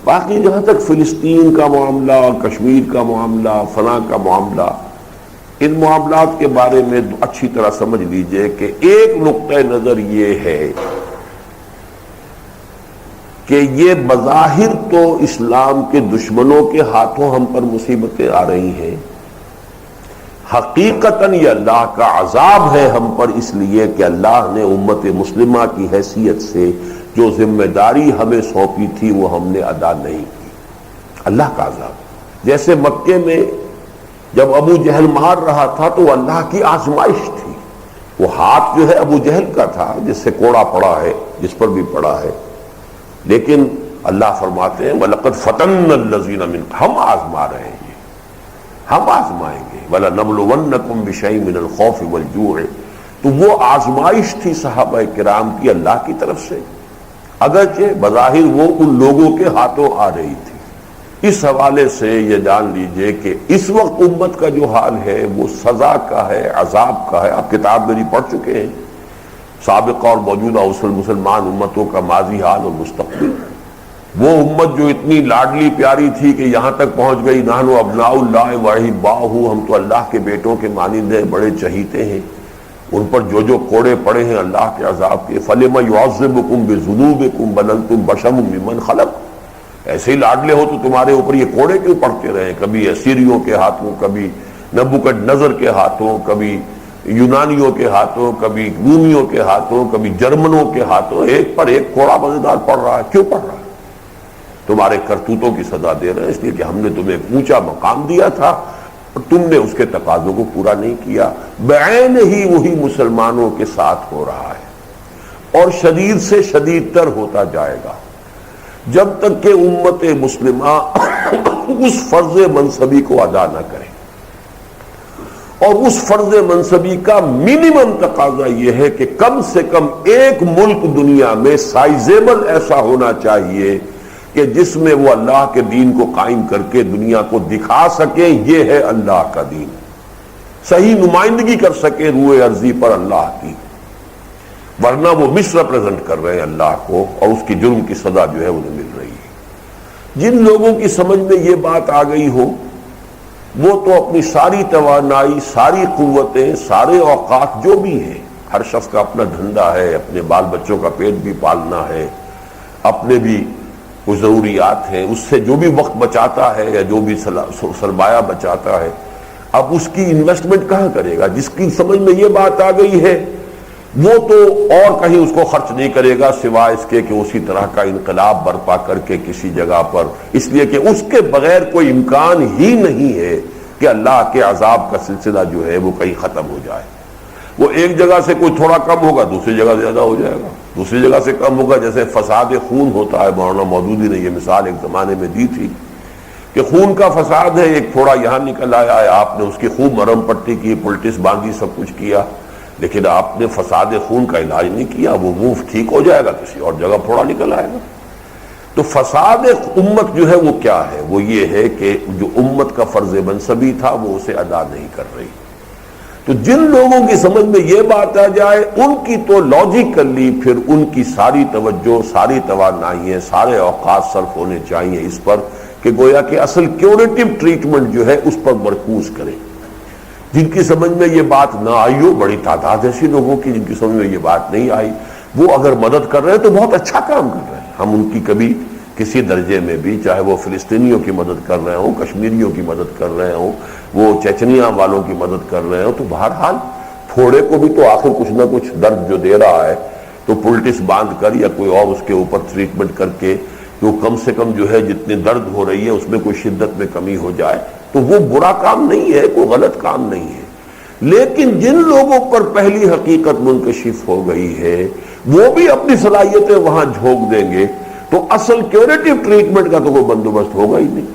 باقی جہاں تک فلسطین کا معاملہ، کشمیر کا معاملہ، فلاں کا معاملہ، ان معاملات کے بارے میں اچھی طرح سمجھ لیجئے کہ ایک نقطہ نظر یہ ہے کہ یہ بظاہر تو اسلام کے دشمنوں کے ہاتھوں ہم پر مصیبتیں آ رہی ہیں، حقیقتاً یہ اللہ کا عذاب ہے ہم پر، اس لیے کہ اللہ نے امت مسلمہ کی حیثیت سے جو ذمہ داری ہمیں سونپی تھی وہ ہم نے ادا نہیں کی۔ اللہ کا عذاب، جیسے مکے میں جب ابو جہل مار رہا تھا تو وہ اللہ کی آزمائش تھی۔ وہ ہاتھ جو ہے ابو جہل کا تھا جس سے کوڑا پڑا ہے، جس پر بھی پڑا ہے، لیکن اللہ فرماتے ہیں وَلَقَدْ فَتَنَّ الَّذِينَ مِنْ، ہم آزما رہے ہیں، ہم آزمائیں گے، وَلَنَبْلُوَنَّكُمْ بِشَيْءٍ مِنَ الْخَوْفِ وَالْجُوعِ۔ تو وہ آزمائش تھی صحابہ کرام کی اللہ کی طرف سے، اگرچہ بظاہر وہ ان لوگوں کے ہاتھوں آ رہی تھی۔ اس حوالے سے یہ جان لیجئے کہ اس وقت امت کا جو حال ہے وہ سزا کا ہے، عذاب کا ہے۔ آپ کتاب میری پڑھ چکے ہیں، سابقہ اور موجودہ مسلمان امتوں کا ماضی حال اور مستقبل۔ وہ امت جو اتنی لاڈلی پیاری تھی کہ یہاں تک پہنچ گئی، نحن ابناء اللہ واحباہ، ہم تو اللہ کے بیٹوں کے مانند ہیں، بڑے چہیتے ہیں، ان پر جو جو کوڑے پڑے ہیں اللہ کے عذاب کے۔ فَلِمَ يُعَذِّبُكُم بِذُنُوبِكُم بَلْ أَنتُم بَشَرٌ مِّمَّنْ خَلَقَ، ایسے ہی لاڈلے ہو تو تمہارے اوپر یہ کوڑے کیوں پڑتے رہے، کبھی اسیریوں کے ہاتھوں، کبھی نبوکڈنضر کے ہاتھوں، کبھی یونانیوں کے ہاتھوں، کبھی رومیوں کے ہاتھوں، کبھی جرمنوں کے ہاتھوں، ایک پر ایک کوڑا مزیدار پڑ رہا ہے۔ کیوں پڑ رہا ہے؟ تمہارے کرتوتوں کی سزا دے رہے ہیں، اس لیے کہ ہم نے تمہیں ایک اونچا مقام دیا تھا اور تم نے اس کے تقاضوں کو پورا نہیں کیا۔ بعین ہی وہی مسلمانوں کے ساتھ ہو رہا ہے اور شدید سے شدید تر ہوتا جائے گا جب تک کہ امت مسلمہ اس فرض منصبی کو ادا نہ کرے۔ اور اس فرض منصبی کا منیمم تقاضا یہ ہے کہ کم سے کم ایک ملک دنیا میں سائزیبل ایسا ہونا چاہیے کہ جس میں وہ اللہ کے دین کو قائم کر کے دنیا کو دکھا سکیں یہ ہے اللہ کا دین، صحیح نمائندگی کر سکے روئے ارضی پر اللہ کی، ورنہ وہ مس ریپرزینٹ کر رہے ہیں اللہ کو اور اس کی جرم کی سزا جو ہے انہیں مل رہی ہے۔ جن لوگوں کی سمجھ میں یہ بات آ گئی ہو وہ تو اپنی ساری توانائی، ساری قوتیں، سارے اوقات جو بھی ہیں، ہر شخص کا اپنا دھندا ہے، اپنے بال بچوں کا پیٹ بھی پالنا ہے، اپنے بھی کچھ ضروریات ہیں، اس سے جو بھی وقت بچاتا ہے یا جو بھی سرمایہ بچاتا ہے، اب اس کی انویسٹمنٹ کہاں کرے گا؟ جس کی سمجھ میں یہ بات آ گئی ہے وہ تو اور کہیں اس کو خرچ نہیں کرے گا سوائے اس کے کہ اسی طرح کا انقلاب برپا کر کے کسی جگہ پر، اس لیے کہ اس کے بغیر کوئی امکان ہی نہیں ہے کہ اللہ کے عذاب کا سلسلہ جو ہے وہ کہیں ختم ہو جائے۔ وہ ایک جگہ سے کوئی تھوڑا کم ہوگا دوسری جگہ زیادہ ہو جائے گا، دوسری جگہ سے کم ہوگا، جیسے فساد خون ہوتا ہے۔ مولانا مودودی نے یہ مثال ایک زمانے میں دی تھی کہ خون کا فساد ہے، ایک تھوڑا یہاں نکل آیا ہے، آپ نے اس کی خوب مرہم پٹی کی، پلٹس باندھی، سب کچھ کیا، لیکن آپ نے فساد خون کا علاج نہیں کیا، وہ ٹھیک ہو جائے گا، کسی اور جگہ پھوڑا نکل آئے گا۔ تو فساد امت جو ہے وہ کیا ہے؟ وہ یہ ہے کہ جو امت کا فرض منصبی تھا وہ اسے ادا نہیں کر رہی۔ تو جن لوگوں کی سمجھ میں یہ بات آ جائے ان کی تو لاجیکلی پھر ان کی ساری توجہ، ساری توانائیاں، سارے اوقات صرف ہونے چاہیے اس پر کہ گویا کہ اصل کیوریٹو ٹریٹمنٹ جو ہے اس پر مرکوز کریں۔ جن کی سمجھ میں یہ بات نہ آئی ہو، بڑی تعداد ایسی لوگوں کی جن کی سمجھ میں یہ بات نہیں آئی، وہ اگر مدد کر رہے ہیں تو بہت اچھا کام کر رہے ہیں۔ ہم ان کی کبھی کسی درجے میں بھی، چاہے وہ فلسطینیوں کی مدد کر رہے ہوں، کشمیریوں کی مدد کر رہے ہوں، وہ چچنیا والوں کی مدد کر رہے ہوں، تو بہرحال تھوڑے کو بھی تو آخر کچھ نہ کچھ درد جو دے رہا ہے تو پلٹس باندھ کر یا کوئی اور اس کے اوپر ٹریٹمنٹ کر کے جو کم سے کم جو ہے جتنے درد ہو رہی ہے اس میں کوئی شدت میں کمی ہو جائے تو وہ برا کام نہیں ہے، کوئی غلط کام نہیں ہے۔ لیکن جن لوگوں پر پہلی حقیقت منکشف ہو گئی ہے وہ بھی اپنی صلاحیتیں وہاں جھونک دیں گے تو اصل کیوریٹو ٹریٹمنٹ کا تو کوئی بندوبست ہوگا ہی نہیں۔